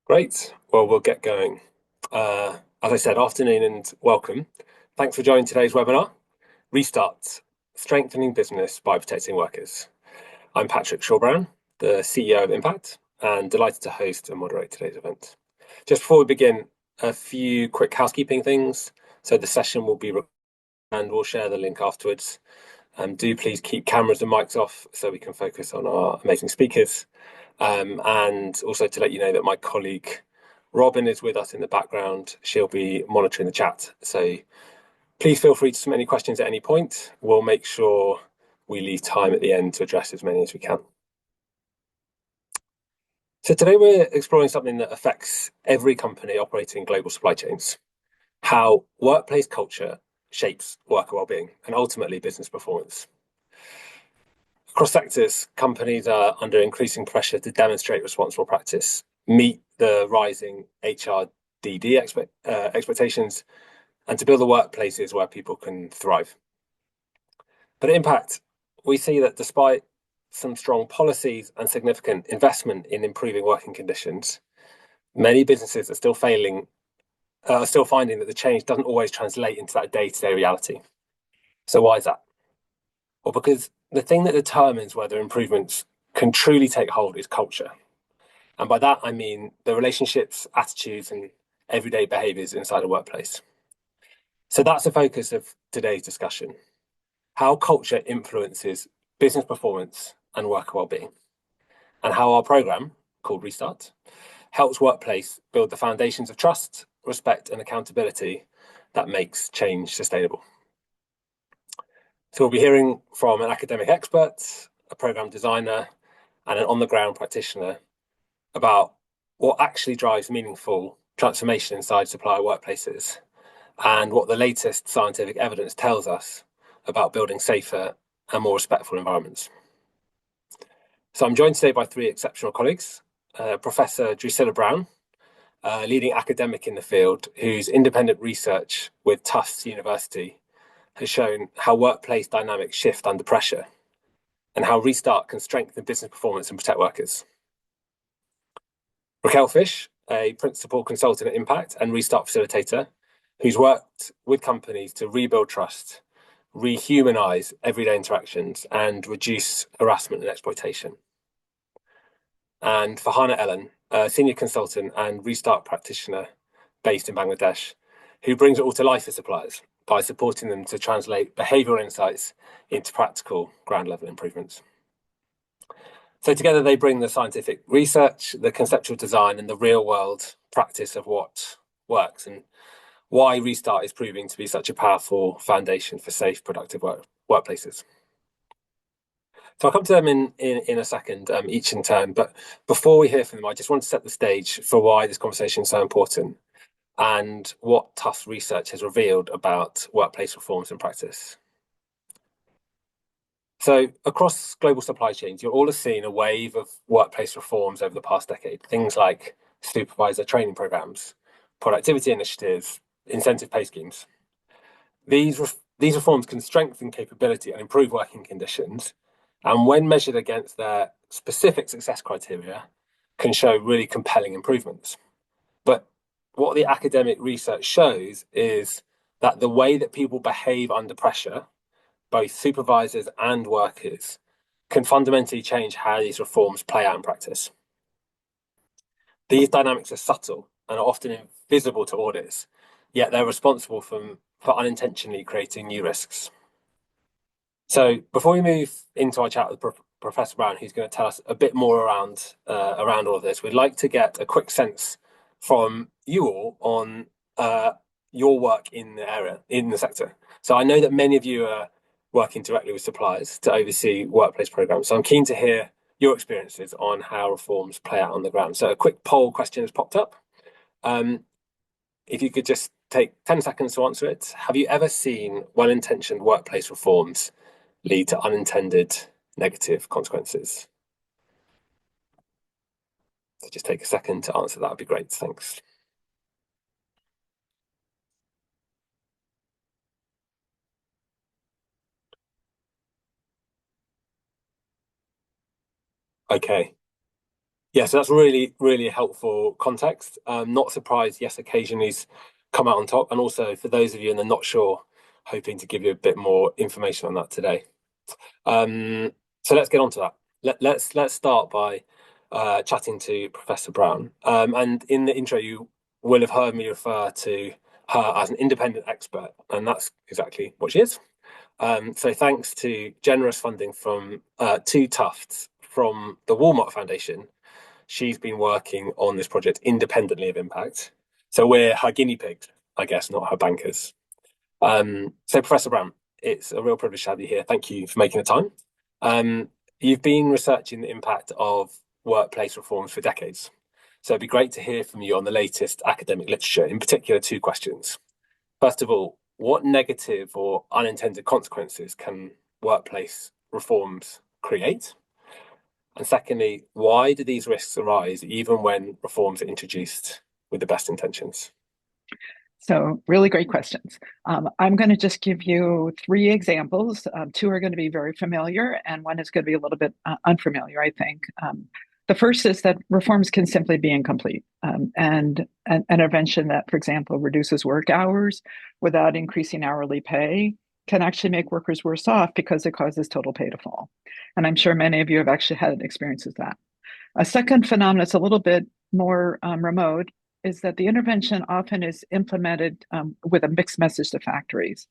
Great. Well, we'll get going. As I said, afternoon and welcome. Thanks for joining today's webinar, Restart, Strengthening Business by Protecting Workers. I'm Patrick Shawbrown, the CEO of Impactt, and delighted to host and moderate today's event. Just before we begin, a few quick housekeeping things. So the session will be recorded and we'll share the link afterwards. Do please keep cameras and mics off so we can focus on our amazing speakers. And also to let you know that my colleague Robin is with us in the background. She'll be monitoring the chat. So please feel free to submit any questions at any point. We'll make sure we leave time at the end to address as many as we can. So today we're exploring something that affects every company operating in global supply chains, how workplace culture shapes worker well-being and ultimately business performance. Across sectors, companies are under increasing pressure to demonstrate responsible practice, meet the rising HRDD expectations, and to build the workplaces where people can thrive. But at Impactt, we see that despite some strong policies and significant investment in improving working conditions, many businesses are still finding that the change doesn't always translate into that day-to-day reality. So why is that? Well, because the thing that determines whether improvements can truly take hold is culture. And by that, I mean the relationships, attitudes, and everyday behaviors inside a workplace. So that's the focus of today's discussion, how culture influences business performance and worker well-being, and how our program, called Restart, helps workplace build the foundations of trust, respect, and accountability that makes change sustainable. So we'll be hearing from an academic expert, a program designer, and an on-the-ground practitioner about what actually drives meaningful transformation inside supplier workplaces and what the latest scientific evidence tells us about building safer and more respectful environments. So I'm joined today by three exceptional colleagues, Professor Drusilla Brown, leading academic in the field, whose independent research with Tufts University has shown how workplace dynamics shift under pressure and how Restart can strengthen business performance and protect workers. Raquel Fisch, a principal consultant at Impactt and Restart facilitator, who's worked with companies to rebuild trust, rehumanize everyday interactions, and reduce harassment and exploitation. And Farhana Ellen, a senior consultant and Restart practitioner based in Bangladesh, who brings it all to life for suppliers by supporting them to translate behavioural insights into practical ground level improvements. So together they bring the scientific research, the conceptual design, and the real world practice of what works and why Restart is proving to be such a powerful foundation for safe, productive workplaces. So I'll come to them in a second, each in turn. But before we hear from them, I just want to set the stage for why this conversation is so important and what Tufts research has revealed about workplace reforms and practice. So across global supply chains, you'll all have seen a wave of workplace reforms over the past decade. Things like supervisor training programs, productivity initiatives, incentive pay schemes. These reforms can strengthen capability and improve working conditions, and when measured against their specific success criteria, can show really compelling improvements. But what the academic research shows is that the way that people behave under pressure, both supervisors and workers, can fundamentally change how these reforms play out in practice. These dynamics are subtle and are often invisible to audits, yet they're responsible for unintentionally creating new risks. So before we move into our chat with Professor Brown, who's going to tell us a bit more around all of this, we'd like to get a quick sense from you all on your work in the area, in the sector. So I know that many of you are working directly with suppliers to oversee workplace programs. So I'm keen to hear your experiences on how reforms play out on the ground. So a quick poll question has popped up. If you could just take 10 seconds to answer it. Have you ever seen well-intentioned workplace reforms lead to unintended negative consequences? So just take a second to answer. That would be great. Thanks. Okay. Yeah, so that's really, really helpful context. Not surprised, yes, occasionally he's come out on top. And also, for those of you in the not sure, hoping to give you a bit more information on that today. Um, so let's get on to that. Let's start by chatting to Professor Brown. And in the intro, you will have heard me refer to her as an independent expert, and that's exactly what she is. So thanks to generous funding from two Tufts from the Walmart Foundation, she's been working on this project independently of Impactt. So we're her guinea pigs, I guess, not her bankers. So Professor Brown, it's a real privilege to have you here. Thank you for making the time. You've been researching the impact of workplace reforms for decades. So it'd be great to hear from you on the latest academic literature, in particular, two questions. First of all, what negative or unintended consequences can workplace reforms create? And secondly, why do these risks arise even when reforms are introduced with the best intentions? So really great questions. I'm going to just give you three examples. Two are going to be very familiar, and one is going to be a little bit unfamiliar, I think. The first is that reforms can simply be incomplete, and an intervention that, for example, reduces work hours without increasing hourly pay can actually make workers worse off because it causes total pay to fall. And I'm sure many of you have actually had experience with that. A second phenomenon is a little bit more remote, is that the intervention often is implemented with a mixed message to factories.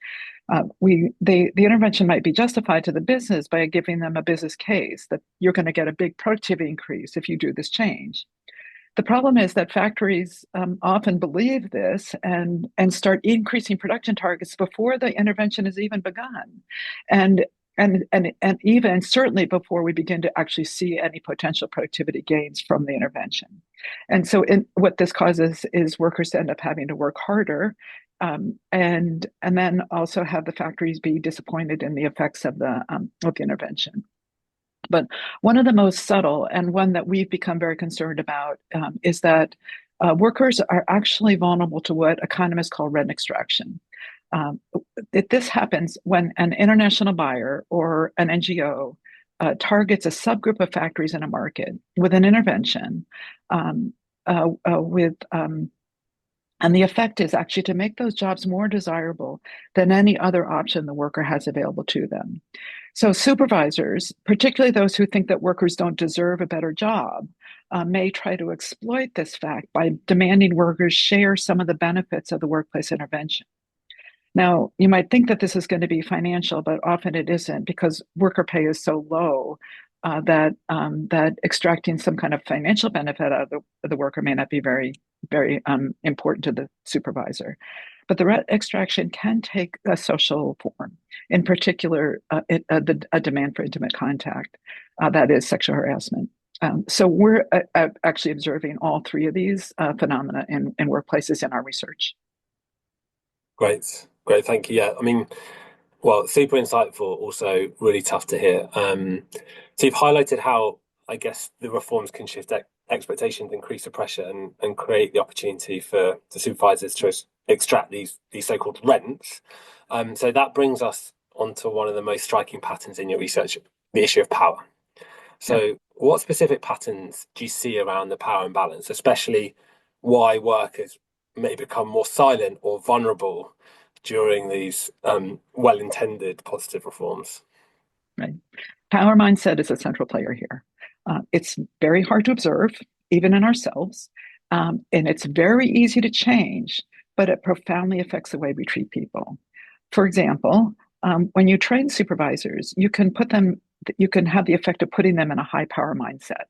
The intervention might be justified to the business by giving them a business case that you're going to get a big productivity increase if you do this change. The problem is that factories often believe this and start increasing production targets before the intervention has even begun, and and even certainly before we begin to actually see any potential productivity gains from the intervention. And so, what this causes is workers to end up having to work harder, and then also have the factories be disappointed in the effects of the intervention. But one of the most subtle and one that we've become very concerned about is that workers are actually vulnerable to what economists call rent extraction. Um, this happens when an international buyer or an NGO targets a subgroup of factories in a market with an intervention with and the effect is actually to make those jobs more desirable than any other option the worker has available to them. So supervisors, particularly those who think that workers don't deserve a better job, may try to exploit this fact by demanding workers share some of the benefits of the workplace intervention. Now, you might think that this is going to be financial, but often it isn't because worker pay is so low that extracting some kind of financial benefit out of the worker may not be very important to the supervisor. But the rent extraction can take a social form, in particular, a demand for intimate contact, that is sexual harassment. So we're actually observing all three of these phenomena in workplaces in our research. Great, great, thank you. Yeah, I mean, well, super insightful, also really tough to hear. So you've highlighted how, I guess, the reforms can shift expectations, increase the pressure, and create the opportunity for the supervisors to extract these so-called rents. So that brings us onto one of the most striking patterns in your research, the issue of power. Yeah. So what specific patterns do you see around the power imbalance, especially why workers may become more silent or vulnerable during these well-intended positive reforms? Right. Power mindset is a central player here. It's very hard to observe, even in ourselves, and it's very easy to change, but it profoundly affects the way we treat people. For example, when you train supervisors, you can have the effect of putting them in a high power mindset,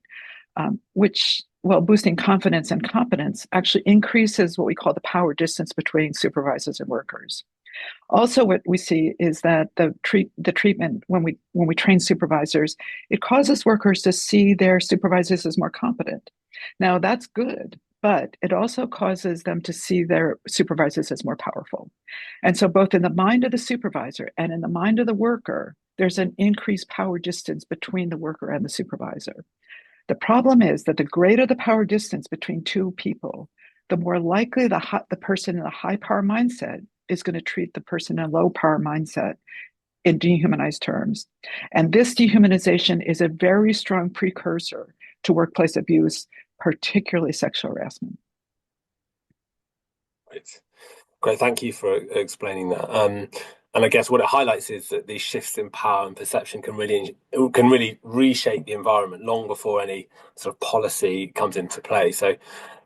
which, while boosting confidence and competence, actually increases what we call the power distance between supervisors and workers. Also, what we see is that the treatment when we train supervisors, it causes workers to see their supervisors as more competent. Now, that's good, but it also causes them to see their supervisors as more powerful. And so, both in the mind of the supervisor and in the mind of the worker, there's an increased power distance between the worker and the supervisor. The problem is that the greater the power distance between two people, the more likely the person in a high power mindset is going to treat the person in a low power mindset in dehumanized terms. And this dehumanization is a very strong precursor to workplace abuse, particularly sexual harassment. Great. Great. Thank you for explaining that. And I guess what it highlights is that these shifts in power and perception can really reshape the environment long before any sort of policy comes into play. So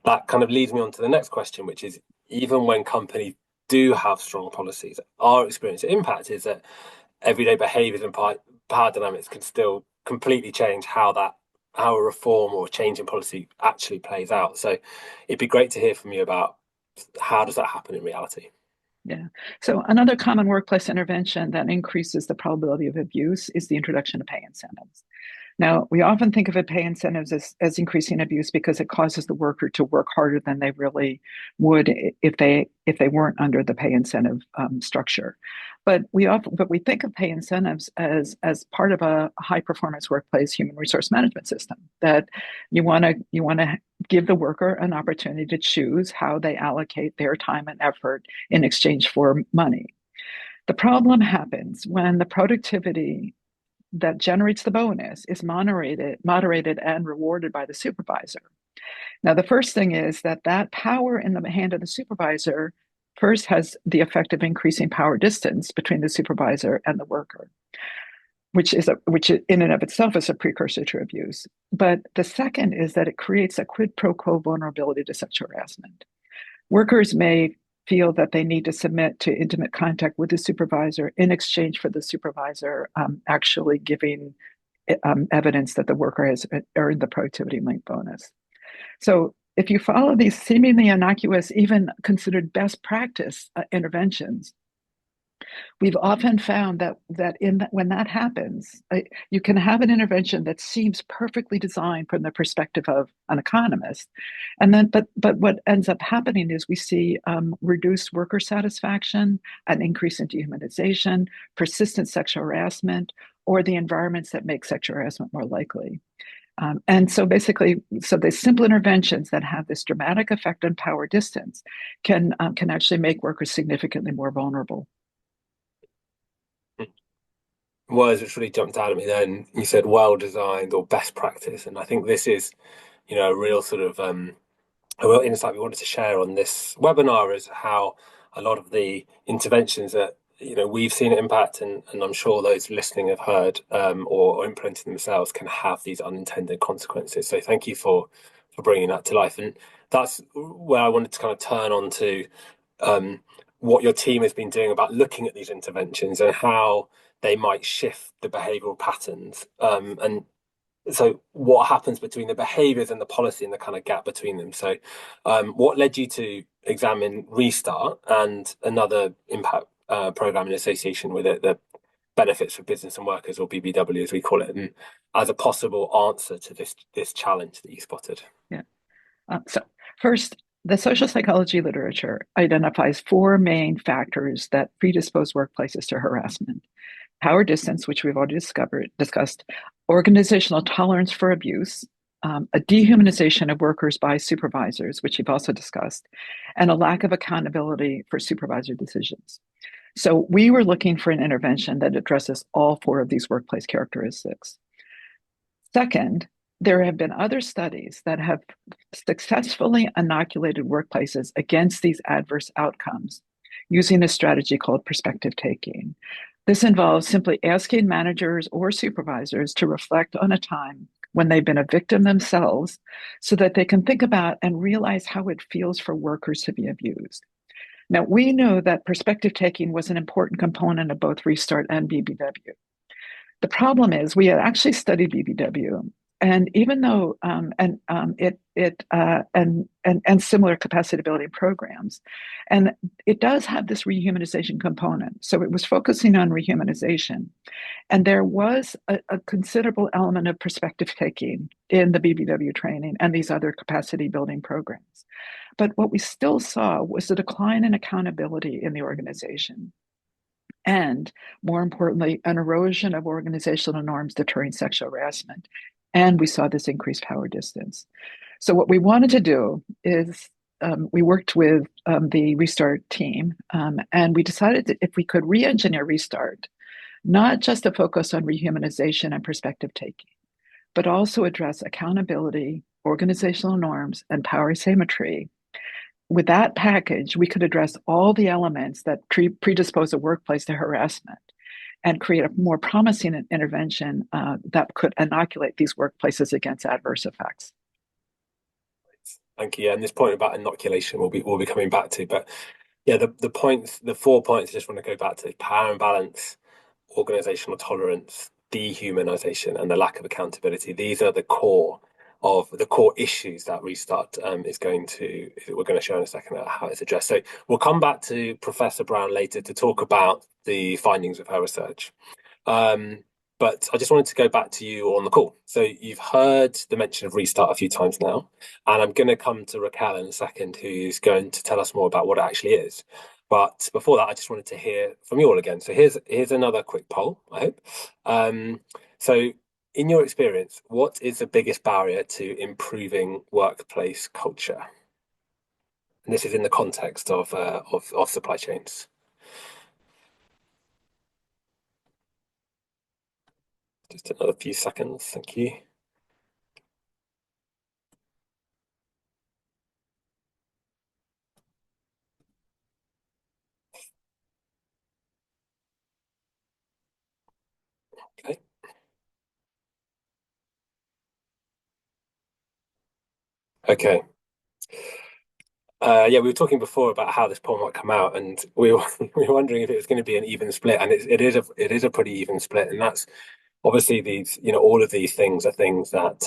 that kind of leads me on to the next question, which is even when companies do have strong policies, our experience at Impactt is that everyday behaviours and power dynamics can still completely change how a reform or a change in policy actually plays out. So it'd be great to hear from you about how does that happen in reality. Yeah. So another common workplace intervention that increases the probability of abuse is the introduction of pay incentives. Now, we often think of pay incentives as increasing abuse because it causes the worker to work harder than they really would if they weren't under the pay incentive structure. But we think of pay incentives as part of a high performance workplace human resource management system, that you want to give the worker an opportunity to choose how they allocate their time and effort in exchange for money. The problem happens when the productivity that generates the bonus is moderated and rewarded by the supervisor. Now, the first thing is that power in the hand of the supervisor first has the effect of increasing power distance between the supervisor and the worker, which in and of itself is a precursor to abuse. But the second is that it creates a quid pro quo vulnerability to sexual harassment. Workers may feel that they need to submit to intimate contact with the supervisor in exchange for the supervisor actually giving evidence that the worker has earned the productivity linked bonus. So if you follow these seemingly innocuous, even considered best practice interventions, we've often found that when that happens, you can have an intervention that seems perfectly designed from the perspective of an economist, and then but what ends up happening is we see reduced worker satisfaction, an increase in dehumanization, persistent sexual harassment, or the environments that make sexual harassment more likely. And so basically, the simple interventions that have this dramatic effect on power distance can actually make workers significantly more vulnerable. Words which really jumped out at me then, you said well designed or best practice, and I think this is, a real sort of a real insight we wanted to share on this webinar, is how a lot of the interventions that we've seen at Impactt, and I'm sure those listening have heard or implementing themselves, can have these unintended consequences. So thank you for bringing that to life, and that's where I wanted to kind of turn on to what your team has been doing about looking at these interventions and how they might shift the behavioural patterns. And so what happens between the behaviours and the policy and the kind of gap between them. So what led you to examine Restart and another impact programme in association with it, the benefits for business and workers, or BBW as we call it, and as a possible answer to this challenge that you spotted? Yeah. So first, the social psychology literature identifies four main factors that predispose workplaces to harassment: power distance, which we've already discussed, organizational tolerance for abuse, a dehumanization of workers by supervisors, which you've also discussed, and a lack of accountability for supervisor decisions. So we were looking for an intervention that addresses all four of these workplace characteristics. Second, there have been other studies that have successfully inoculated workplaces against these adverse outcomes using a strategy called perspective taking. This involves simply asking managers or supervisors to reflect on a time when they've been a victim themselves so that they can think about and realize how it feels for workers to be abused. Now, we know that perspective taking was an important component of both Restart and BBW. The problem is we had actually studied BBW, and even though and similar capacity building programs, and it does have this rehumanization component. So it was focusing on rehumanization, and there was a considerable element of perspective taking in the BBW training and these other capacity building programs. But what we still saw was a decline in accountability in the organization. And more importantly, an erosion of organizational norms deterring sexual harassment. And we saw this increased power distance. So what we wanted to do is we worked with the Restart team, and we decided that if we could re-engineer Restart, not just to focus on rehumanization and perspective taking, but also address accountability, organizational norms, and power asymmetry. With that package, we could address all the elements that predispose a workplace to harassment and create a more promising intervention that could inoculate these workplaces against adverse effects. Thank you. And this point about inoculation we'll be coming back to, but yeah, the points, the 4 points I just want to go back to: power imbalance, organizational tolerance, dehumanization, and the lack of accountability. These are the core issues that Restart is going to, we're going to show in a second how it's addressed. So we'll come back to Professor Brown later to talk about the findings of her research. But I just wanted to go back to you on the call. So you've heard the mention of Restart a few times now, and I'm going to come to Raquel in a second, who's going to tell us more about what it actually is. But before that, I just wanted to hear from you all again. So here's another quick poll, I hope. So in your experience, what is the biggest barrier to improving workplace culture? And this is in the context of supply chains. Just another few seconds. Thank you. Okay. Okay. Yeah, we were talking before about how this poll might come out, and we were wondering if it was going to be an even split, and it is a pretty even split, and that's obviously these, all of these things are things that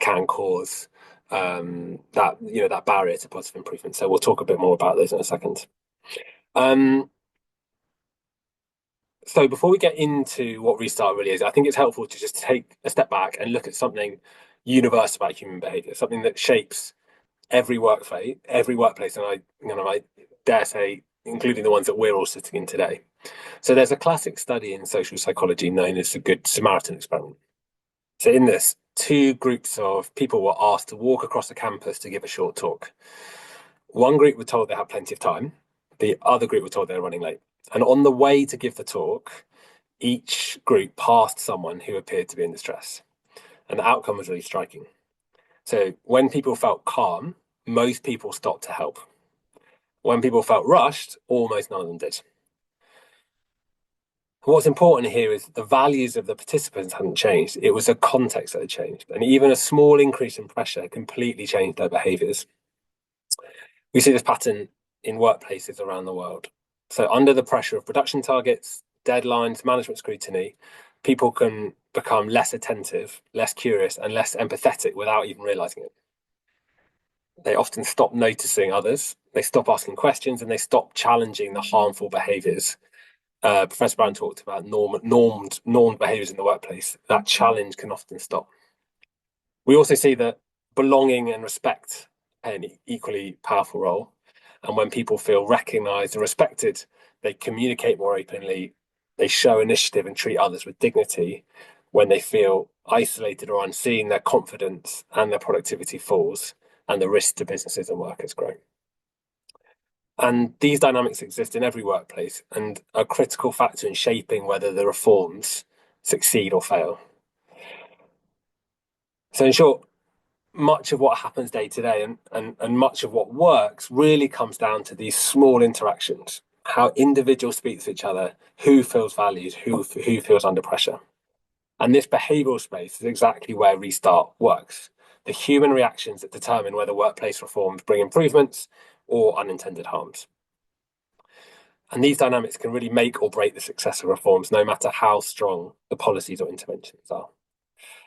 can cause that barrier to positive improvement. So we'll talk a bit more about those in a second. So before we get into what Restart really is, I think it's helpful to just take a step back and look at something universal about human behavior, something that shapes every workplace, and I dare say, including the ones that we're all sitting in today. So there's a classic study in social psychology known as the Good Samaritan experiment. So in this, two groups of people were asked to walk across the campus to give a short talk. One group were told they had plenty of time. The other group were told they were running late. And on the way to give the talk, each group passed someone who appeared to be in distress. And the outcome was really striking. So when people felt calm, most people stopped to help. When people felt rushed, almost none of them did. What's important here is the values of the participants hadn't changed. It was the context that had changed. And even a small increase in pressure completely changed their behaviours. We see this pattern in workplaces around the world. So under the pressure of production targets, deadlines, management scrutiny, people can become less attentive, less curious, and less empathetic without even realising it. They often stop noticing others, they stop asking questions, and they stop challenging the harmful behaviours. Professor Brown talked about normed behaviours in the workplace. That challenge can often stop. We also see that belonging and respect play an equally powerful role. And when people feel recognised and respected, they communicate more openly, they show initiative and treat others with dignity. When they feel isolated or unseen, their confidence and their productivity falls, and the risk to businesses and workers grow. And these dynamics exist in every workplace and are a critical factor in shaping whether the reforms succeed or fail. So in short, much of what happens day to day and much of what works really comes down to these small interactions, how individuals speak to each other, who feels valued, who feels under pressure. And this behavioural space is exactly where Restart works. The human reactions that determine whether workplace reforms bring improvements or unintended harms. And these dynamics can really make or break the success of reforms, no matter how strong the policies or interventions are.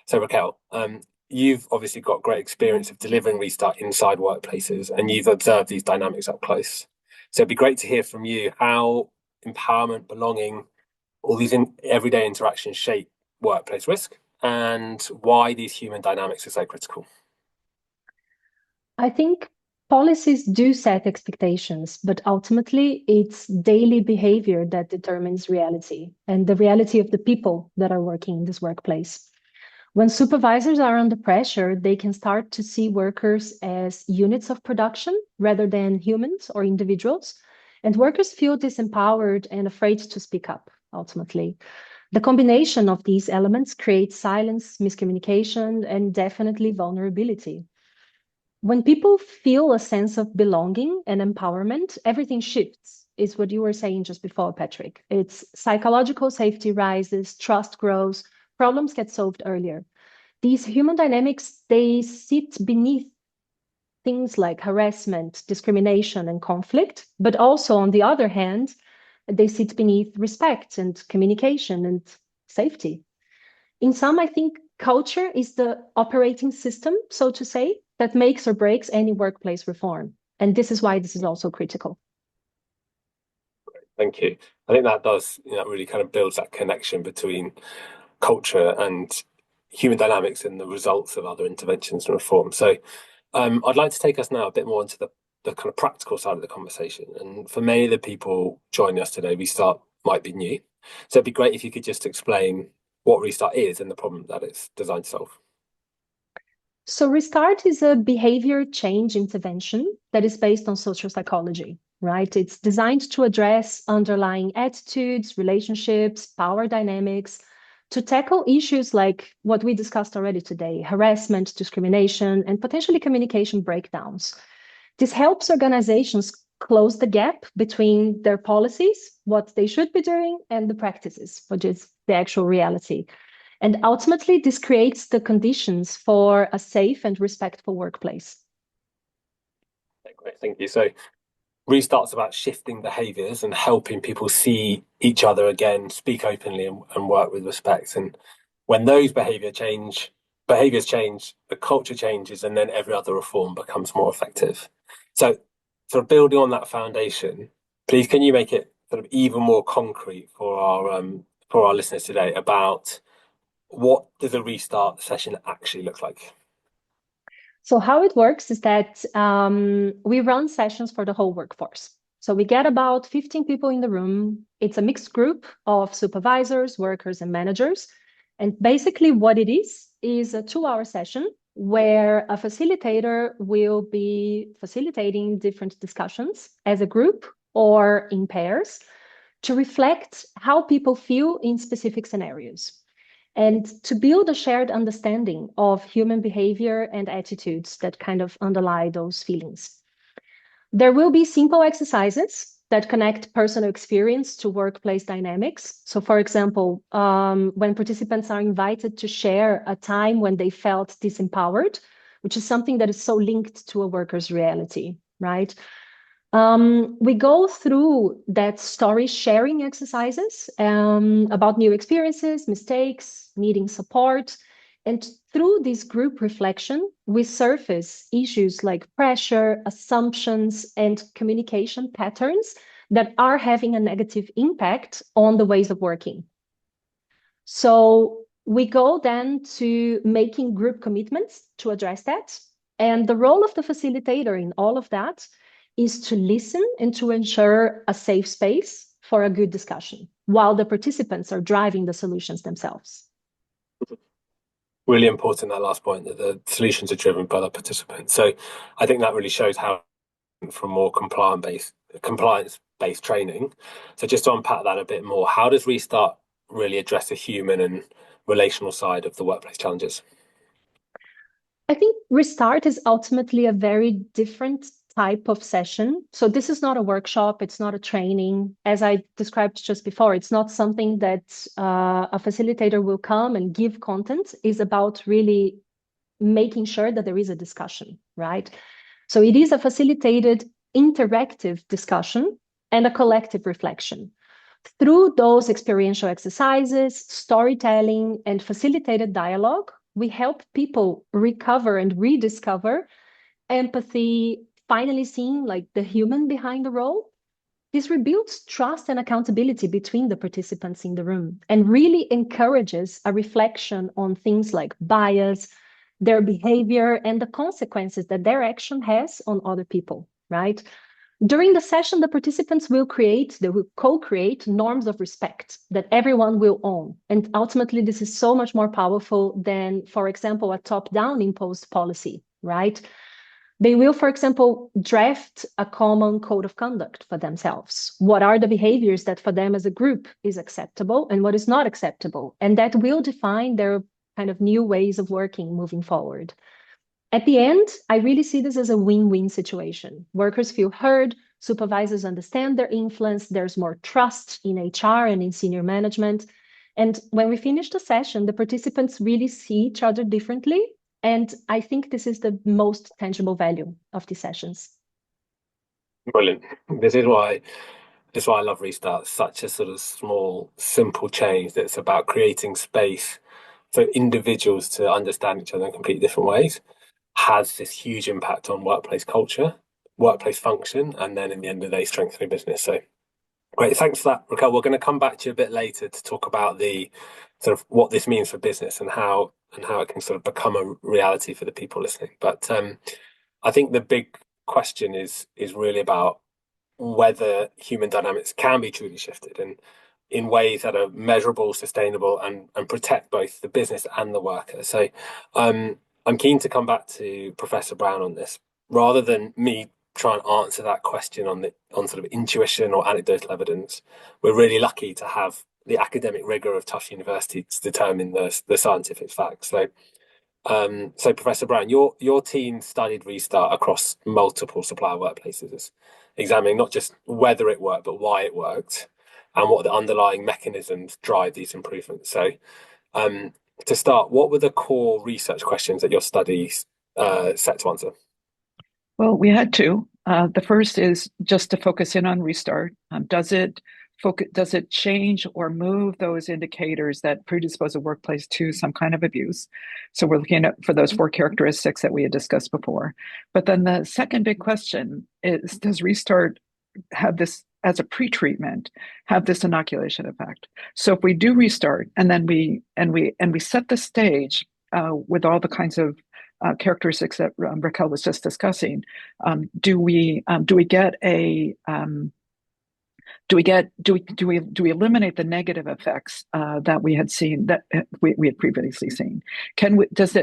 So Raquel, you've obviously got great experience of delivering Restart inside workplaces, and you've observed these dynamics up close. So it'd be great to hear from you how empowerment, belonging, all these everyday interactions shape workplace risk, and why these human dynamics are so critical. I think policies do set expectations, but ultimately it's daily behavior that determines reality and the reality of the people that are working in this workplace. When supervisors are under pressure, they can start to see workers as units of production rather than humans or individuals. And workers feel disempowered and afraid to speak up, ultimately. The combination of these elements creates silence, miscommunication, and definitely vulnerability. When people feel a sense of belonging and empowerment, everything shifts, is what you were saying just before, Patrick. It's psychological safety rises, trust grows, problems get solved earlier. These human dynamics, they sit beneath things like harassment, discrimination, and conflict, but also, on the other hand, they sit beneath respect and communication and safety. In sum, I think culture is the operating system, so to say, that makes or breaks any workplace reform. And this is why this is also critical. Thank you. I think that does, really kind of builds that connection between culture and human dynamics and the results of other interventions and reform. So I'd like to take us now a bit more into the kind of practical side of the conversation. And for many of the people joining us today, Restart might be new. So it'd be great if you could just explain what Restart is and the problem that it's designed to solve. So Restart is a behavior change intervention that is based on social psychology, right? It's designed to address underlying attitudes, relationships, power dynamics, to tackle issues like what we discussed already today, harassment, discrimination, and potentially communication breakdowns. This helps organizations close the gap between their policies, what they should be doing, and the practices, which is the actual reality. And ultimately, this creates the conditions for a safe and respectful workplace. Okay, great, thank you. So Restart's about shifting behaviours and helping people see each other again, speak openly, and work with respect. And when those behaviours change, the culture changes, and then every other reform becomes more effective. So, sort of building on that foundation, please can you make it sort of even more concrete for our listeners today about what does a Restart session actually look like? So how it works is that we run sessions for the whole workforce. So we get about 15 people in the room. It's a mixed group of supervisors, workers, and managers. And basically what it is a 2-hour session where a facilitator will be facilitating different discussions as a group or in pairs to reflect how people feel in specific scenarios, and to build a shared understanding of human behavior and attitudes that kind of underlie those feelings. There will be simple exercises that connect personal experience to workplace dynamics. So for example, when participants are invited to share a time when they felt disempowered, which is something that is so linked to a worker's reality, right? We go through that story sharing exercises about new experiences, mistakes, needing support. And through this group reflection, we surface issues like pressure, assumptions, and communication patterns that are having a negative impact on the ways of working. So we go then to making group commitments to address that. And the role of the facilitator in all of that is to listen and to ensure a safe space for a good discussion while the participants are driving the solutions themselves. Really important, that last point, that the solutions are driven by the participants. So I think that really shows how from more compliance-based training. So just to unpack that a bit more, how does Restart really address the human and relational side of the workplace challenges? I think Restart is ultimately a very different type of session. So this is not a workshop, it's not a training. As I described just before, it's not something that a facilitator will come and give content. It's about really making sure that there is a discussion, right? So it is a facilitated interactive discussion and a collective reflection. Through those experiential exercises, storytelling, and facilitated dialogue, we help people recover and rediscover empathy, finally seeing like the human behind the role. This rebuilds trust and accountability between the participants in the room and really encourages a reflection on things like bias, their behavior, and the consequences that their action has on other people, right? During the session, the participants will co-create norms of respect that everyone will own. And ultimately, this is so much more powerful than, for example, a top-down imposed policy, right? They will, for example, draft a common code of conduct for themselves. What are the behaviors that for them as a group is acceptable and what is not acceptable? And that will define their kind of new ways of working moving forward. At the end, I really see this as a win-win situation. Workers feel heard, supervisors understand their influence, there's more trust in HR and in senior management. And when we finish the session, the participants really see each other differently. And I think this is the most tangible value of these sessions. Brilliant. This is why I love Restart. Such a sort of small, simple change that's about creating space for individuals to understand each other in completely different ways has this huge impact on workplace culture, workplace function, and then in the end of the day, strengthening business. So great. Thanks for that, Raquel. We're going to come back to you a bit later to talk about the sort of what this means for business and how it can sort of become a reality for the people listening. But I think the big question is really about whether human dynamics can be truly shifted and in ways that are measurable, sustainable, and protect both the business and the worker. So I'm keen to come back to Professor Brown on this, rather than me try and answer that question on sort of intuition or anecdotal evidence. We're really lucky to have the academic rigor of Tufts University to determine the scientific facts. So, Professor Brown, your team studied Restart across multiple supplier workplaces, examining not just whether it worked, but why it worked, and what the underlying mechanisms drive these improvements. So, to start, what were the core research questions that your studies set to answer? Well, we had two. The first is just to focus in on Restart. Does it change or move those indicators that predispose a workplace to some kind of abuse? So we're looking at for those four characteristics that we had discussed before. But then the second big question is, does Restart have this as a pre-treatment, have this inoculation effect? So if we do Restart and then we set the stage with all the kinds of characteristics that Raquel was just discussing, do we eliminate the negative effects that we had seen, that we had previously seen? Does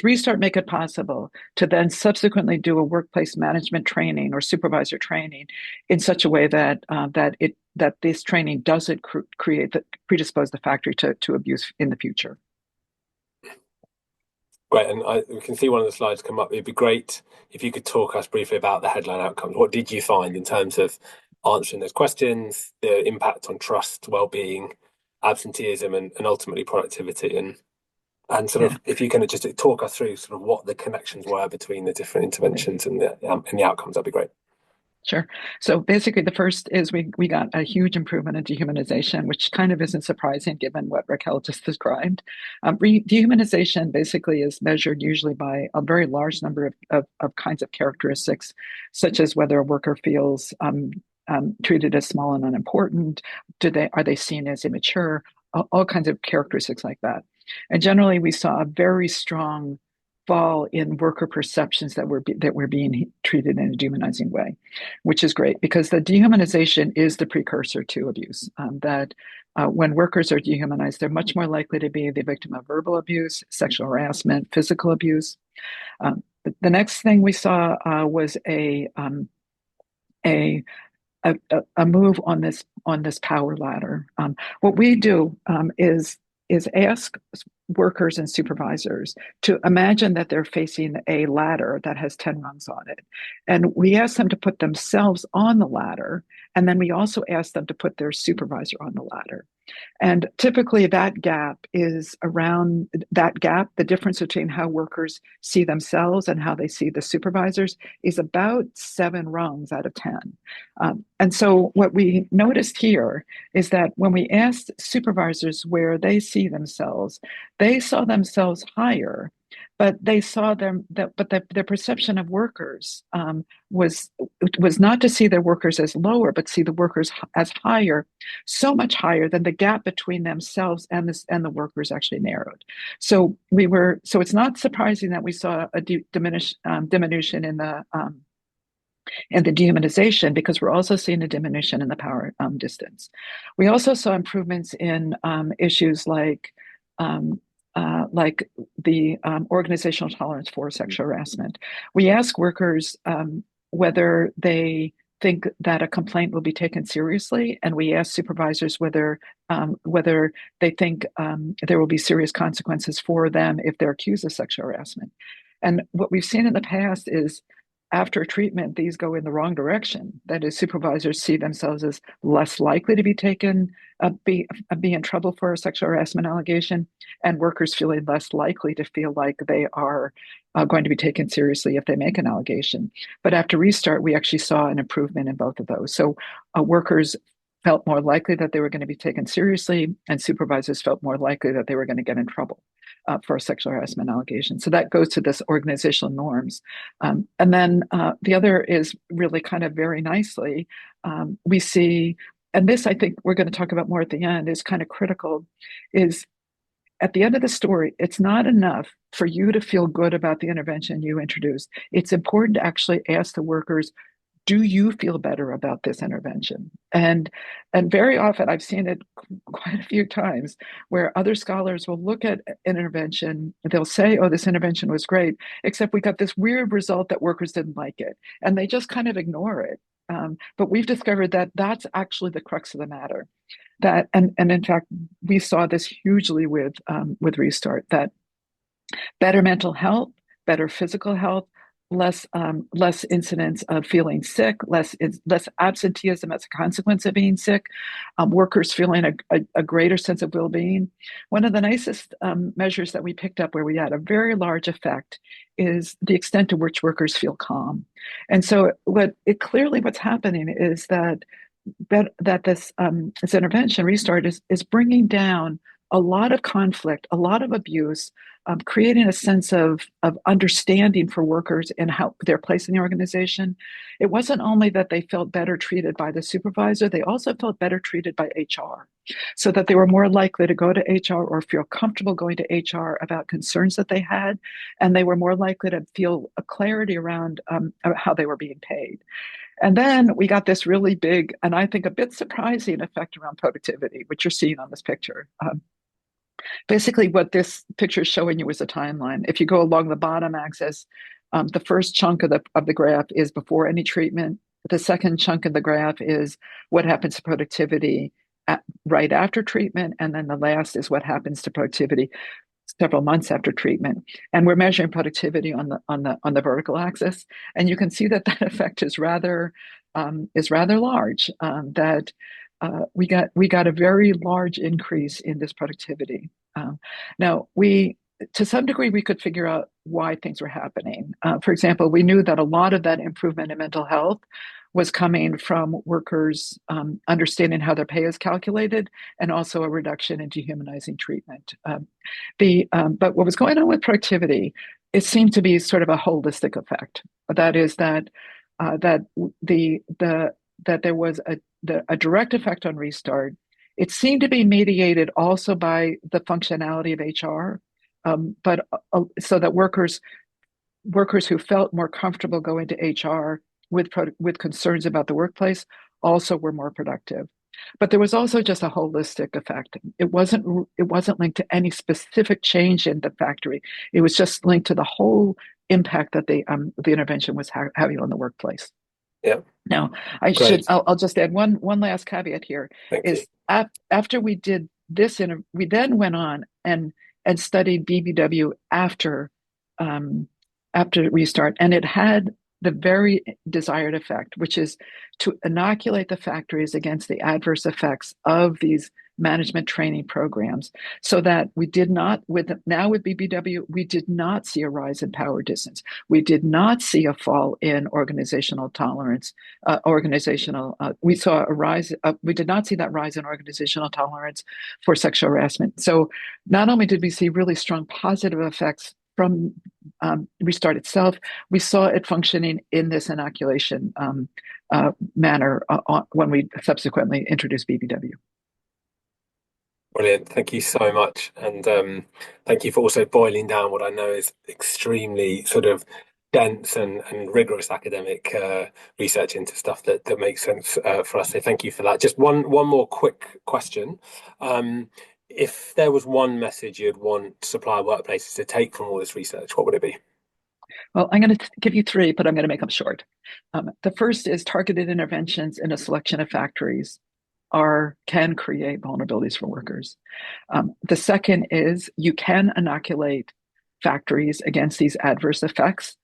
Restart make it possible to then subsequently do a workplace management training or supervisor training in such a way that this training doesn't predispose the factory to abuse in the future? Great, and we can see one of the slides come up. It'd be great if you could talk us briefly about the headline outcomes. What did you find in terms of answering those questions, the impact on trust, well-being, absenteeism, and ultimately productivity, and sort of if you can just talk us through sort of what the connections were between the different interventions and the outcomes, that'd be great. Sure. So basically, the first is we got a huge improvement in dehumanization, which kind of isn't surprising given what Raquel just described. Dehumanization basically is measured usually by a very large number of kinds of characteristics, such as whether a worker feels treated as small and unimportant, are they seen as immature, all kinds of characteristics like that. And generally, we saw a very strong fall in worker perceptions that we're being treated in a dehumanizing way, which is great because the dehumanization is the precursor to abuse. When workers are dehumanized, they're much more likely to be the victim of verbal abuse, sexual harassment, physical abuse. The next thing we saw was a move on this power ladder. What we do is ask workers and supervisors to imagine that they're facing a ladder that has 10 rungs on it. And we ask them to put themselves on the ladder. And then we also ask them to put their supervisor on the ladder. And typically that gap, the difference between how workers see themselves and how they see the supervisors is about 7 rungs out of 10. And so what we noticed here is that when we asked supervisors where they see themselves, they saw themselves higher, but they saw their perception of workers was not to see their workers as lower, but see the workers as higher, so much higher than the gap between themselves and the workers actually narrowed. So it's not surprising that we saw a diminution in the dehumanization, because we're also seeing a diminution in the power distance. We also saw improvements in issues like like the organizational tolerance for sexual harassment. We ask workers whether they think that a complaint will be taken seriously, and we ask supervisors whether they think there will be serious consequences for them if they're accused of sexual harassment. And what we've seen in the past is after treatment, these go in the wrong direction. That is, supervisors see themselves as less likely to be be in trouble for a sexual harassment allegation, and workers feeling less likely to feel like they are going to be taken seriously if they make an allegation. But after restart, we actually saw an improvement in both of those. So workers felt more likely that they were going to be taken seriously, and supervisors felt more likely that they were going to get in trouble for a sexual harassment allegation. So that goes to this organizational norms. And then the other is really kind of very nicely, we see, and this I think we're going to talk about more at the end, is kind of critical, is at the end of the story, it's not enough for you to feel good about the intervention you introduced. It's important to actually ask the workers, do you feel better about this intervention? And very often, I've seen it quite a few times, where other scholars will look at an intervention, they'll say, oh, this intervention was great, except we got this weird result that workers didn't like it, and they just kind of ignore it. But we've discovered that that's actually the crux of the matter. That and in fact, we saw this hugely with Restart, that better mental health, better physical health, less incidents of feeling sick, less absenteeism as a consequence of being sick, workers feeling a greater sense of well-being. One of the nicest measures that we picked up where we had a very large effect is the extent to which workers feel calm. And so what's happening is that this intervention, Restart, is bringing down a lot of conflict, a lot of abuse, creating a sense of understanding for workers and how their place in the organization. It wasn't only that they felt better treated by the supervisor, they also felt better treated by HR, so that they were more likely to go to HR or feel comfortable going to HR about concerns that they had, and they were more likely to feel a clarity around how they were being paid. And then we got this really big, and I think a bit surprising effect around productivity, which you're seeing on this picture. Basically, what this picture is showing you is a timeline. If you go along the bottom axis, the first chunk of the graph is before any treatment. The second chunk of the graph is what happens to productivity right after treatment, and then the last is what happens to productivity several months after treatment. And we're measuring productivity on the vertical axis, and you can see that effect is rather large. That we got a very large increase in this productivity. Now, to some degree, we could figure out why things were happening. For example, we knew that a lot of that improvement in mental health was coming from workers understanding how their pay is calculated, and also a reduction in dehumanizing treatment. But what was going on with productivity, it seemed to be sort of a holistic effect. That is that there was a direct effect on Restart. It seemed to be mediated also by the functionality of HR, but so that workers who felt more comfortable going to HR with concerns about the workplace also were more productive. But there was also just a holistic effect. It wasn't linked to any specific change in the factory. It was just linked to the whole impact that the intervention was having on the workplace. Yeah. Now, I'll just add one last caveat here. After we did this, we then went on and studied BBW after Restart, and it had the very desired effect, which is to inoculate the factories against the adverse effects of these management training programs, so that we did not, with BBW, we did not see a rise in power distance. We did not see a fall in organizational tolerance. We saw a rise. We did not see that rise in organizational tolerance for sexual harassment. So not only did we see really strong positive effects from Restart itself, we saw it functioning in this inoculation manner when we subsequently introduced BBW. Brilliant. Thank you so much. And thank you for also boiling down what I know is extremely sort of dense and rigorous academic research into stuff that makes sense for us. So thank you for that. Just one more quick question. if there was one message you'd want supplier workplaces to take from all this research, what would it be? Well, I'm going to give you three, but I'm going to make them short. The first is targeted interventions in a selection of factories can create vulnerabilities for workers. The second is you can inoculate factories against these adverse effects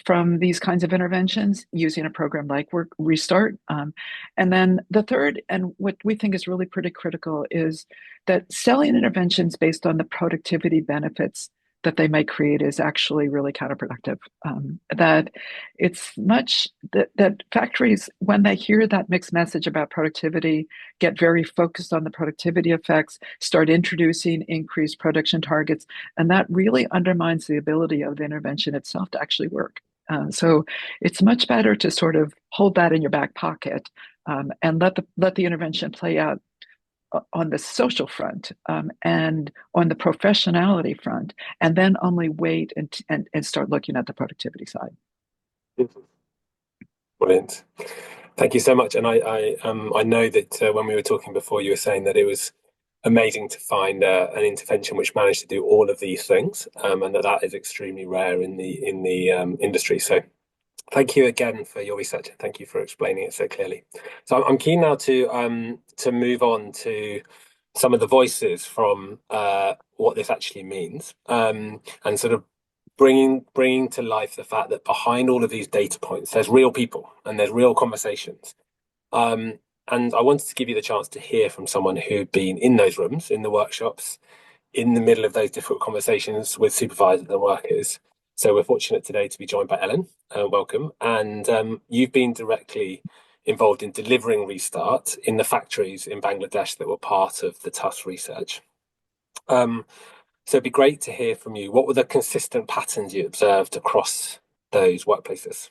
from these kinds of interventions using a program like Restart. And then the third, and what we think is really pretty critical, is that selling interventions based on the productivity benefits that they might create is actually really counterproductive. That it's much that factories, when they hear that mixed message about productivity, get very focused on the productivity effects, start introducing increased production targets, and that really undermines the ability of the intervention itself to actually work. So it's much better to sort of hold that in your back pocket and let the intervention play out on the social front and on the professionality front, and then only wait and start looking at the productivity side. Brilliant. Thank you so much. And I know that when we were talking before, you were saying that it was amazing to find an intervention which managed to do all of these things, and that is extremely rare in the industry. So thank you again for your research, and thank you for explaining it so clearly. So I'm keen now to move on to some of the voices from what this actually means, and sort of bringing to life the fact that behind all of these data points, there's real people and there's real conversations. And I wanted to give you the chance to hear from someone who'd been in those rooms, in the workshops, in the middle of those difficult conversations with supervisors and workers. So we're fortunate today to be joined by Ellen. Welcome. And you've been directly involved in delivering Restart in the factories in Bangladesh that were part of the Tufts research. So it'd be great to hear from you. What were the consistent patterns you observed across those workplaces?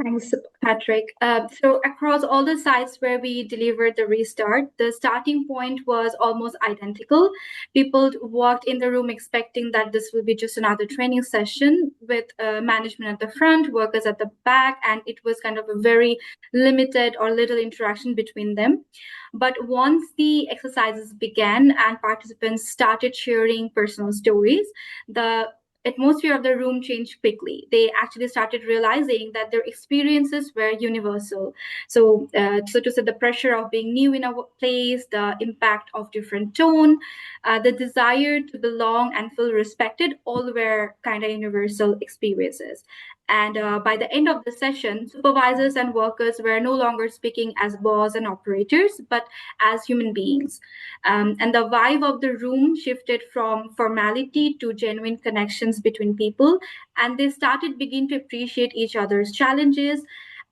Thanks, Patrick. So across all the sites where we delivered the Restart, the starting point was almost identical. People walked in the room expecting that this will be just another training session with management at the front, workers at the back, and it was kind of a very limited or little interaction between them. But once the exercises began and participants started sharing personal stories, the atmosphere of the room changed quickly. They actually started realizing that their experiences were universal. So to say, the pressure of being new in a place, the impact of different tone, the desire to belong and feel respected, all were kind of universal experiences. And by the end of the session, supervisors and workers were no longer speaking as boss and operators, but as human beings. And the vibe of the room shifted from formality to genuine connections between people. And they begin to appreciate each other's challenges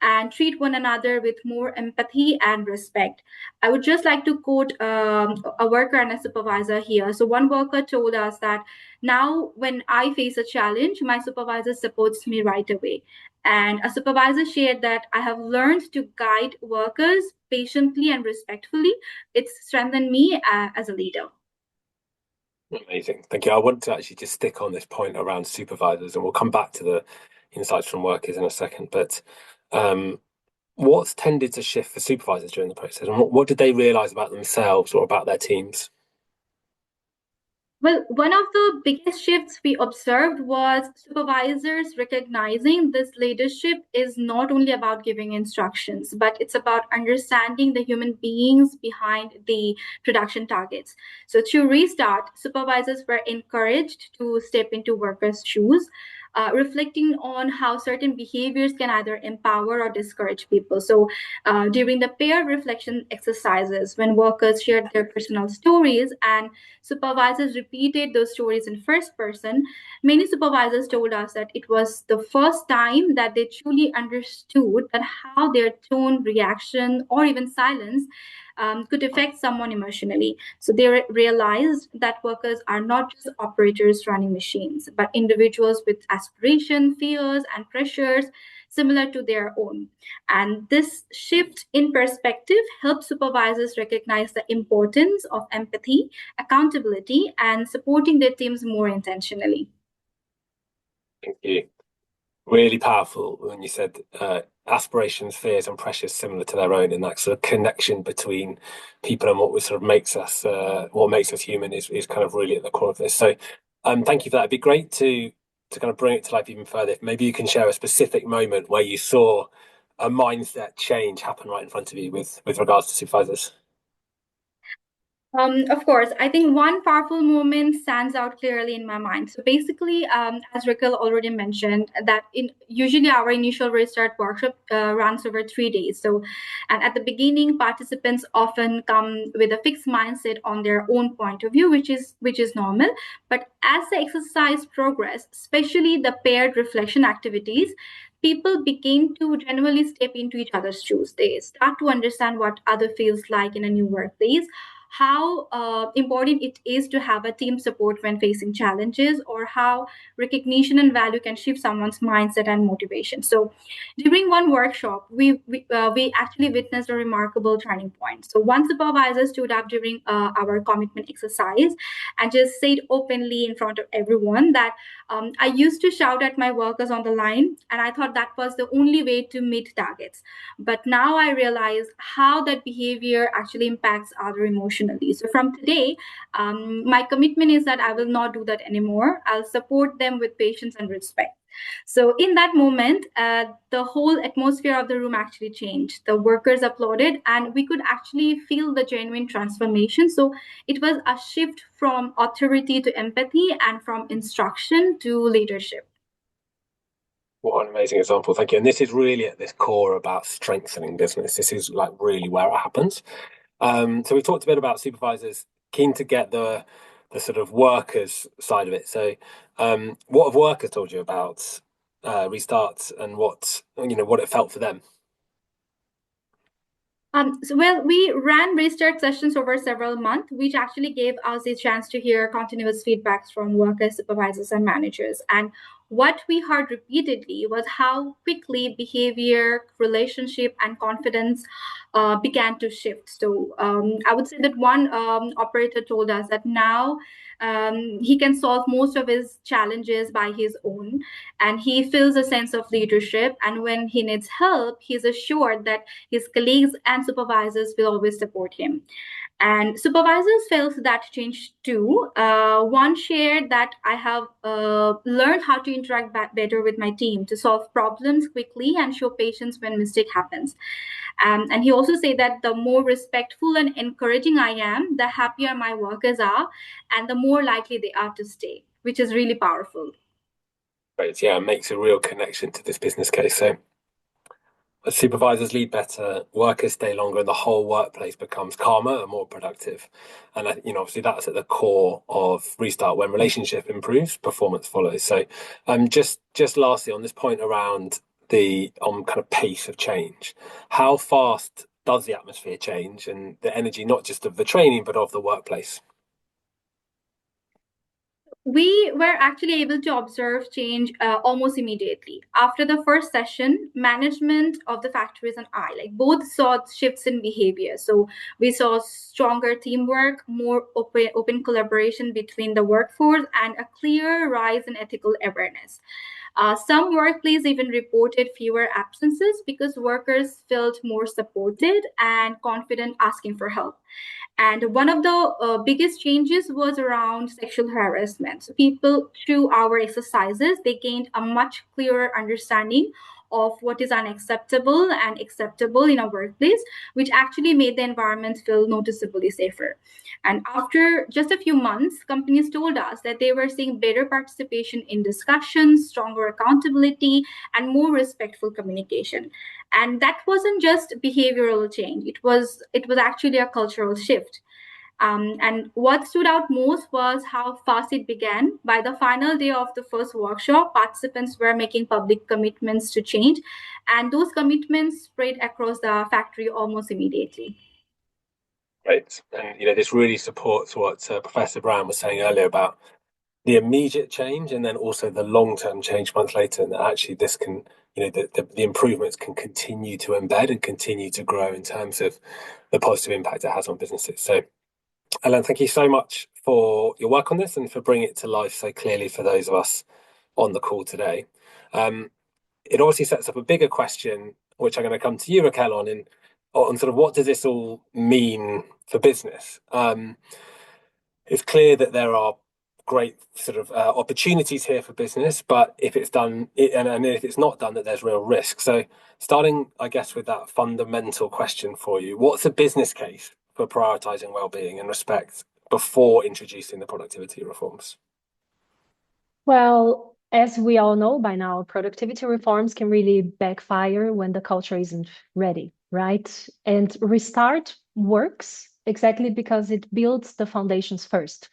and treat one another with more empathy and respect. I would just like to quote a worker and a supervisor here. So one worker told us that now when I face a challenge, my supervisor supports me right away. And a supervisor shared that I have learned to guide workers patiently and respectfully. It's strengthened me as a leader. Amazing. Thank you. I want to actually just stick on this point around supervisors, and we'll come back to the insights from workers in a second. But what's tended to shift for supervisors during the process, and what did they realize about themselves or about their teams? Well, one of the biggest shifts we observed was supervisors recognizing this leadership is not only about giving instructions, but it's about understanding the human beings behind the production targets. So to Restart, supervisors were encouraged to step into workers' shoes, reflecting on how certain behaviors can either empower or discourage people. So during the peer reflection exercises, when workers shared their personal stories and supervisors repeated those stories in first person, many supervisors told us that it was the first time that they truly understood that how their tone, reaction, or even silence could affect someone emotionally. So they realized that workers are not just operators running machines, but individuals with aspiration, fears, and pressures similar to their own. And this shift in perspective helps supervisors recognize the importance of empathy, accountability, and supporting their teams more intentionally. Thank you. Really powerful when you said aspirations, fears, and pressures similar to their own, and that sort of connection between people and what sort of makes us human is kind of really at the core of this. So, thank you for that. It'd be great to kind of bring it to life even further. If maybe you can share a specific moment where you saw a mindset change happen right in front of you with regards to supervisors. Of course, I think one powerful moment stands out clearly in my mind. So basically, as Raquel already mentioned, that in usually our initial restart workshop runs over 3 days. So, and at the beginning, participants often come with a fixed mindset on their own point of view, which is normal. But as the exercise progressed, especially the paired reflection activities, people begin to genuinely step into each other's shoes. They start to understand what other feels like in a new workplace, how important it is to have a team support when facing challenges, or how recognition and value can shift someone's mindset and motivation. So during one workshop, we actually witnessed a remarkable turning point. So one supervisor stood up during our commitment exercise and just said openly in front of everyone that I used to shout at my workers on the line, and I thought that was the only way to meet targets. But now I realize how that behavior actually impacts other emotionally. So from today, my commitment is that I will not do that anymore. I'll support them with patience and respect. So in that moment, the whole atmosphere of the room actually changed. The workers applauded, and we could actually feel the genuine transformation. So it was a shift from authority to empathy, and from instruction to leadership. What an amazing example. Thank you. And this is really at this core about strengthening business. This is like really where it happens. So we've talked a bit about supervisors. Keen to get the sort of workers side of it. So what have workers told you about restarts, and what it felt for them? Well, we ran restart sessions over several months, which actually gave us a chance to hear continuous feedbacks from workers, supervisors, and managers. And what we heard repeatedly was how quickly behavior, relationship, and confidence began to shift. So I would say that one operator told us that now he can solve most of his challenges by his own, and he feels a sense of leadership. And when he needs help, he's assured that his colleagues and supervisors will always support him. And supervisors felt that change too. One shared that I have learned how to interact better with my team, to solve problems quickly and show patience when mistake happens. And he also said that the more respectful and encouraging I am, the happier my workers are, and the more likely they are to stay, which is really powerful. Great. Yeah, it makes a real connection to this business case. So supervisors lead better, workers stay longer, and the whole workplace becomes calmer and more productive. And obviously that's at the core of Restart. When relationship improves, performance follows. So just lastly on this point around the kind of pace of change, how fast does the atmosphere change and the energy, not just of the training but of the workplace? We were actually able to observe change almost immediately. After the first session, management of the factories and I, like both saw shifts in behavior. So we saw stronger teamwork, more open collaboration between the workforce, and a clear rise in ethical awareness. Some workplaces even reported fewer absences because workers felt more supported and confident asking for help. And one of the biggest changes was around sexual harassment. So people, through our exercises, they gained a much clearer understanding of what is unacceptable and acceptable in a workplace, which actually made the environment feel noticeably safer. And after just a few months, companies told us that they were seeing better participation in discussions, stronger accountability, and more respectful communication. And that wasn't just behavioral change, it was actually a cultural shift. And what stood out most was how fast it began. By the final day of the first workshop, participants were making public commitments to change, and those commitments spread across the factory almost immediately. Right. And this really supports what Professor Brown was saying earlier about the immediate change and then also the long-term change months later, and that actually this can, the improvements can continue to embed and continue to grow in terms of the positive impact it has on businesses. So Ellen, thank you so much for your work on this and for bringing it to life so clearly for those of us on the call today. it obviously sets up a bigger question, which I'm going to come to you, Raquel, on sort of what does this all mean for business? It's clear that there are great sort of opportunities here for business, but if it's done and if it's not done, that there's real risk. So starting, I guess, with that fundamental question for you, what's a business case for prioritizing well-being and respect before introducing the productivity reforms? Well, as we all know by now, productivity reforms can really backfire when the culture isn't ready, right? And restart works exactly because it builds the foundations first.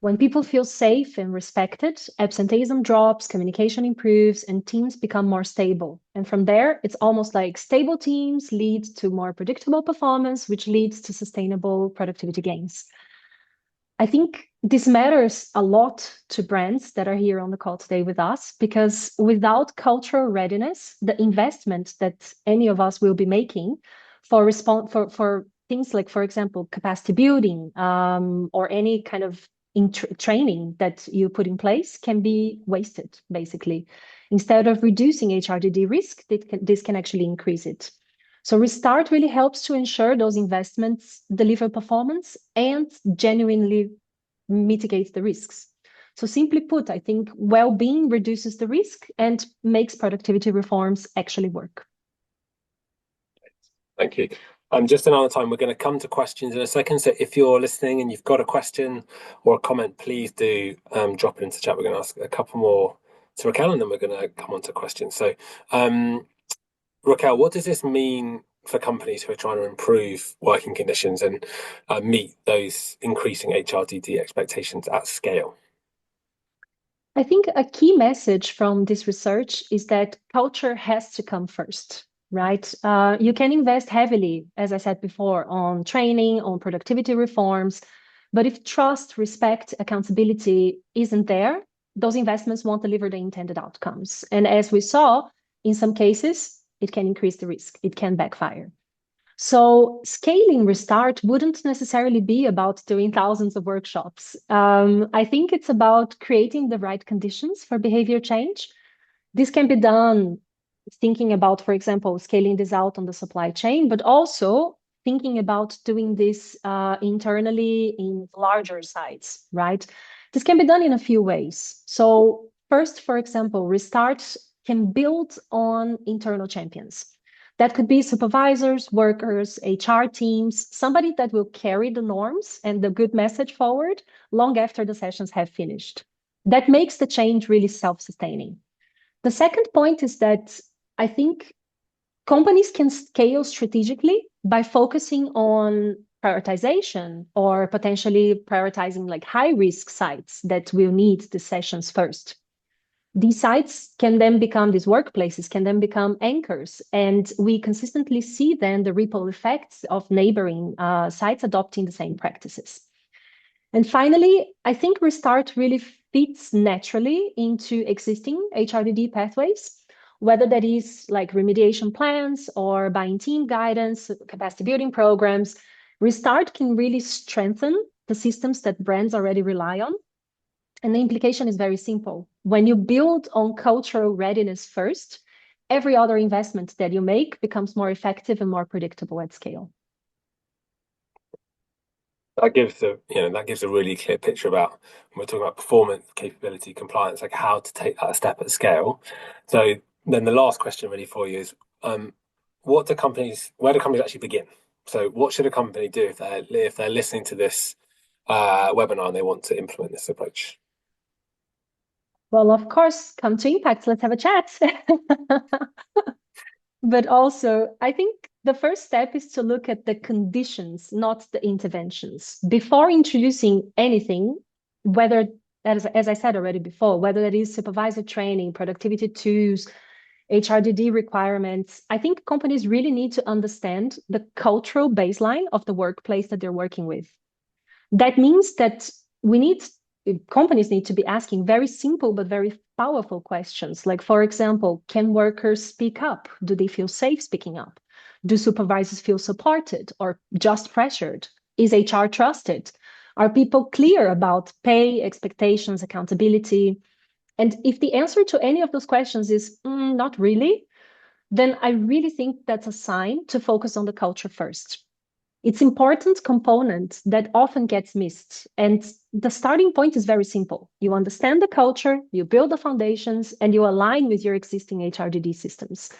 When people feel safe and respected, absenteeism drops, communication improves, and teams become more stable. And from there, it's almost like stable teams lead to more predictable performance, which leads to sustainable productivity gains. I think this matters a lot to brands that are here on the call today with us, because without cultural readiness, the investment that any of us will be making for things like, for example, capacity building or any kind of training that you put in place can be wasted, basically. Instead of reducing HRDD risk, this can actually increase it. So Restart really helps to ensure those investments deliver performance and genuinely mitigate the risks. So simply put, I think well-being reduces the risk and makes productivity reforms actually work. Thank you. Just another time, we're going to come to questions in a second. So if you're listening and you've got a question or a comment, please do drop it into the chat. We're going to ask a couple more to Raquel, and then we're going to come on to questions. So Raquel, what does this mean for companies who are trying to improve working conditions and meet those increasing HRDD expectations at scale? I think a key message from this research is that culture has to come first, right? You can invest heavily, as I said before, on training, on productivity reforms, but if trust, respect, accountability isn't there, those investments won't deliver the intended outcomes. And as we saw, in some cases, it can increase the risk, it can backfire. So scaling Restart wouldn't necessarily be about doing thousands of workshops. I think it's about creating the right conditions for behavior change. This can be done thinking about, for example, scaling this out on the supply chain, but also thinking about doing this internally in larger sites, right? This can be done in a few ways. So first, for example, Restart can build on internal champions. That could be supervisors, workers, HR teams, somebody that will carry the norms and the good message forward long after the sessions have finished. That makes the change really self-sustaining. The second point is that I think companies can scale strategically by focusing on prioritization or potentially prioritizing like high-risk sites that will need the sessions first. These sites can then become, these workplaces can then become anchors. And we consistently see then the ripple effects of neighboring sites adopting the same practices. And finally, I think Restart really fits naturally into existing HRDD pathways, whether that is like remediation plans or buying team guidance, capacity building programs. Restart can really strengthen the systems that brands already rely on. And the implication is very simple. When you build on cultural readiness first, every other investment that you make becomes more effective and more predictable at scale. That gives a really clear picture about when we're talking about performance, capability, compliance, like how to take that step at scale. So then the last question really for you is, where do companies actually begin? So what should a company do if they're listening to this webinar and they want to implement this approach? Well, of course, come to Impactt. Let's have a chat. But also, I think the first step is to look at the conditions, not the interventions. Before introducing anything, whether, as I said already before, whether that is supervisor training, productivity tools, HRDD requirements, I think companies really need to understand the cultural baseline of the workplace that they're working with. That means that companies need to be asking very simple but very powerful questions. Like, for example, can workers speak up? Do they feel safe speaking up? Do supervisors feel supported or just pressured? Is HR trusted? Are people clear about pay, expectations, accountability? And if the answer to any of those questions is not really, then I really think that's a sign to focus on the culture first. It's an important component that often gets missed. And the starting point is very simple. You understand the culture, you build the foundations, and you align with your existing HRDD systems.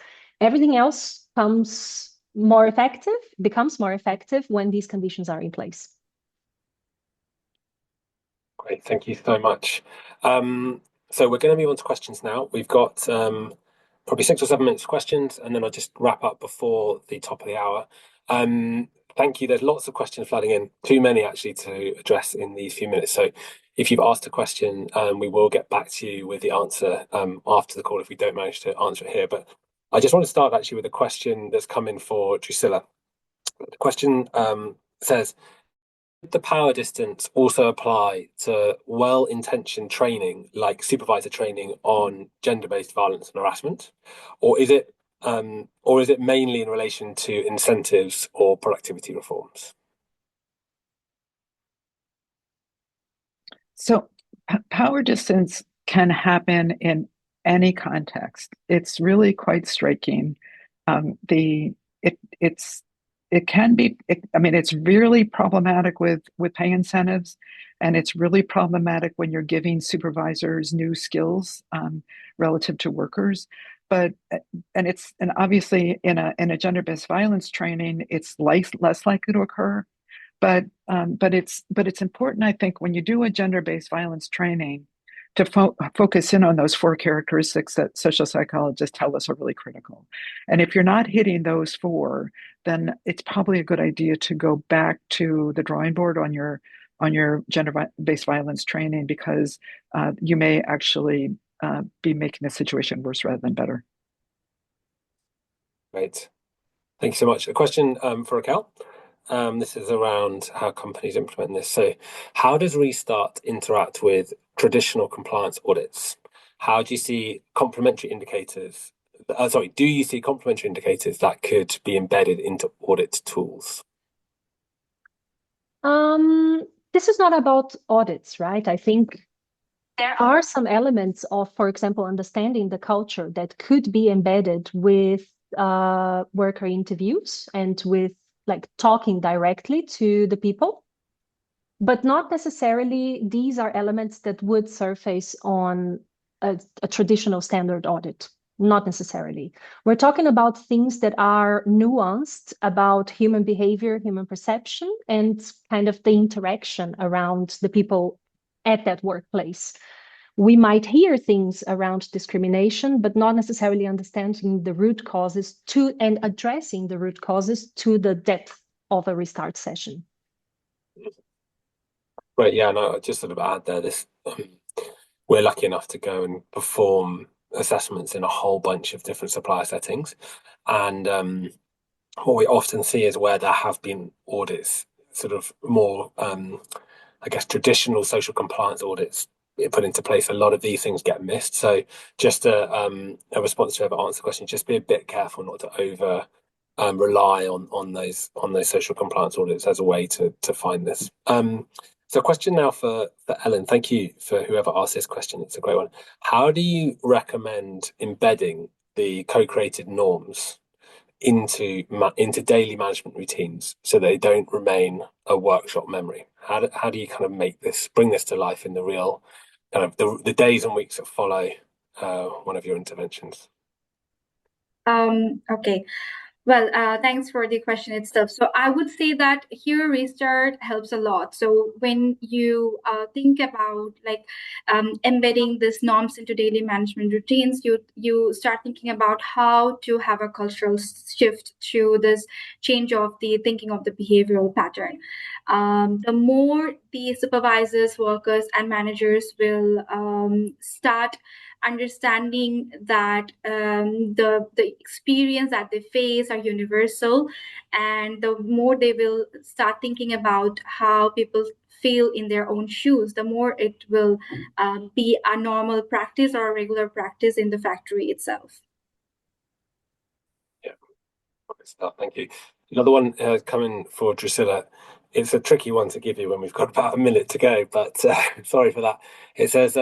Everything else becomes more effective when these conditions are in place. Great, thank you so much. So we're going to move on to questions now. We've got probably 6 or 7 minutes for questions, and then I'll just wrap up before the top of the hour. Thank you. There's lots of questions flooding in, too many actually to address in these few minutes. So if you've asked a question, we will get back to you with the answer after the call if we don't manage to answer it here. But I just want to start actually with a question that's come in for Drusilla. The question says, the power distance also apply to well-intentioned training, like supervisor training on gender-based violence and harassment, or is it mainly in relation to incentives or productivity reforms? So power distance can happen in any context. It's really quite striking. It's really problematic with pay incentives, and it's really problematic when you're giving supervisors new skills relative to workers. And obviously in a gender-based violence training, it's less likely to occur. But it's important, I think, when you do a gender-based violence training, to focus in on those 4 characteristics that social psychologists tell us are really critical. And if you're not hitting those 4, then it's probably a good idea to go back to the drawing board on your gender-based violence training, because you may actually be making the situation worse rather than better. Great. Thank you so much. A question for Raquel. This is around how companies implement this. So how does Restart interact with traditional compliance audits? How do you see complementary indicators? Do you see complementary indicators that could be embedded into audit tools? This is not about audits, right? I think there are some elements of, for example, understanding the culture that could be embedded with worker interviews and with like talking directly to the people, but not necessarily these are elements that would surface on a traditional standard audit. Not necessarily. We're talking about things that are nuanced about human behavior, human perception, and kind of the interaction around the people at that workplace. We might hear things around discrimination, but not necessarily understanding the root causes and addressing the root causes to the depth of a restart session. Right, yeah, no, just sort of add there, we're lucky enough to go and perform assessments in a whole bunch of different supplier settings. And what we often see is where there have been audits, sort of more, I guess, traditional social compliance audits put into place, a lot of these things get missed. So just a response to ever answer the question, just be a bit careful not to over rely on those social compliance audits as a way to find this. So question now for Ellen. Thank you for whoever asked this question. It's a great one. How do you recommend embedding the co-created norms into daily management routines so they don't remain a workshop memory? How do you kind of bring this to life in the real kind of the days and weeks that follow one of your interventions? Okay. Well, thanks for the question itself. So I would say that here Restart helps a lot. So when you think about embedding these norms into daily management routines, you start thinking about how to have a cultural shift through this change of the thinking of the behavioral pattern. The more the supervisors, workers, and managers will start understanding that the experience that they face are universal, and the more they will start thinking about how people feel in their own shoes, the more it will be a normal practice or a regular practice in the factory itself. Yeah, thank you. Another one coming for Drusilla. It's a tricky one to give you when we've got about a minute to go, but sorry for that. It says,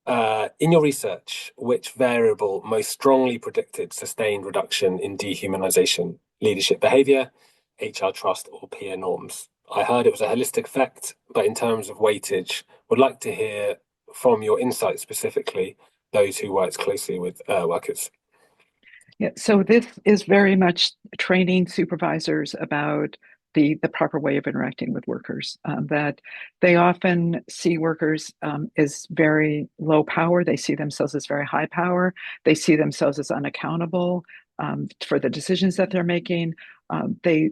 In your research, which variable most strongly predicted sustained reduction in dehumanization, leadership behavior, HR trust, or peer norms? I heard it was a holistic effect, but in terms of weightage, would like to hear from your insights specifically, those who worked closely with workers. Yeah, so this is very much training supervisors about the proper way of interacting with workers. That they often see workers as very low power. They see themselves as very high power. They see themselves as unaccountable for the decisions that they're making. They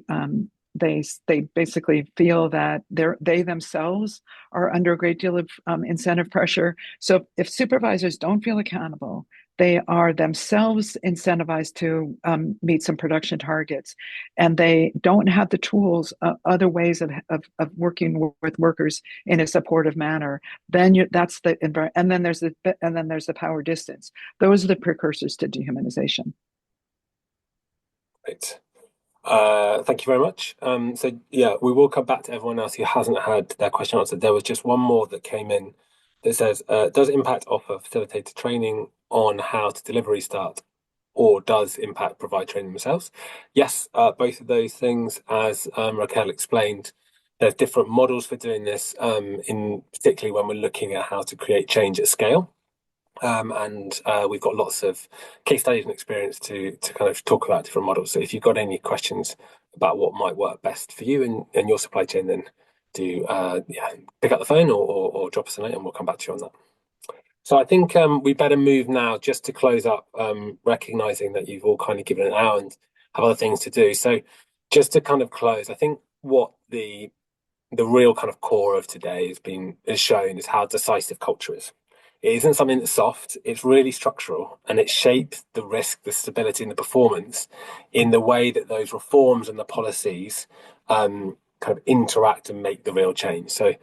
basically feel that they themselves are under a great deal of incentive pressure. So if supervisors don't feel accountable, they are themselves incentivized to meet some production targets, and they don't have the tools, other ways of working with workers in a supportive manner. Then that's the and then there's the power distance. Those are the precursors to dehumanization. Right. Thank you very much. So yeah, we will come back to everyone else who hasn't had their question answered. There was just one more that came in that says, does Impactt offer facilitated training on how to deliver restart, or does Impactt provide training themselves? Yes, both of those things, as Raquel explained. There's different models for doing this, in particularly when we're looking at how to create change at scale. And we've got lots of case studies and experience to kind of talk about different models. So if you've got any questions about what might work best for you and your supply chain, then do pick up the phone or drop us a note and we'll come back to you on that. So I think we better move now just to close up, recognizing that you've all kind of given an hour and have other things to do. So just to kind of close, I think what the real kind of core of today has shown is how decisive culture is. It isn't something that's soft, it's really structural, and it shapes the risk, the stability, and the performance in the way that those reforms and the policies kind of interact and make the real change. So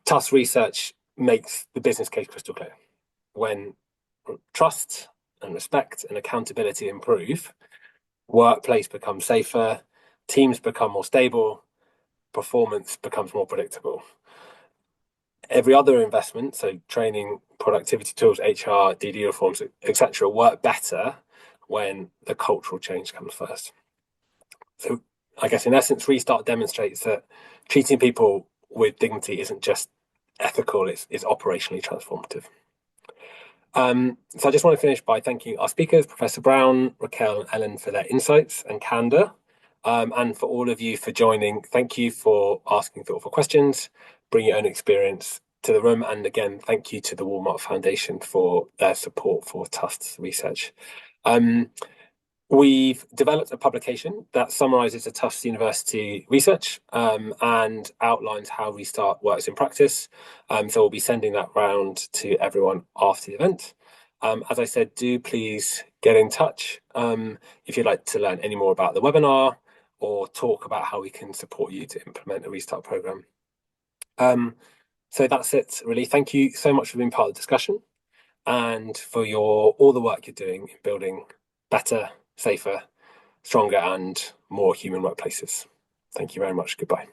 Tufts research makes the business case crystal clear. When trust and respect and accountability improve, workplace becomes safer, teams become more stable, performance becomes more predictable. Every other investment, so training, productivity tools, HR, DD reforms, etc., work better when the cultural change comes first. So I guess in essence, Restart demonstrates that treating people with dignity isn't just ethical, it's operationally transformative. So I just want to finish by thanking our speakers, Professor Brown, Raquel and Ellen, for their insights and candor. And for all of you for joining, thank you for asking thoughtful questions, bring your own experience to the room. And again, thank you to the Walmart Foundation for their support for Tufts research. We've developed a publication that summarizes the Tufts University research and outlines how Restart works in practice. So we'll be sending that round to everyone after the event. As I said, do please get in touch if you'd like to learn any more about the webinar or talk about how we can support you to implement a Restart program. So that's it, really. Thank you so much for being part of the discussion and for all the work you're doing in building better, safer, stronger and more human workplaces. Thank you very much. Goodbye.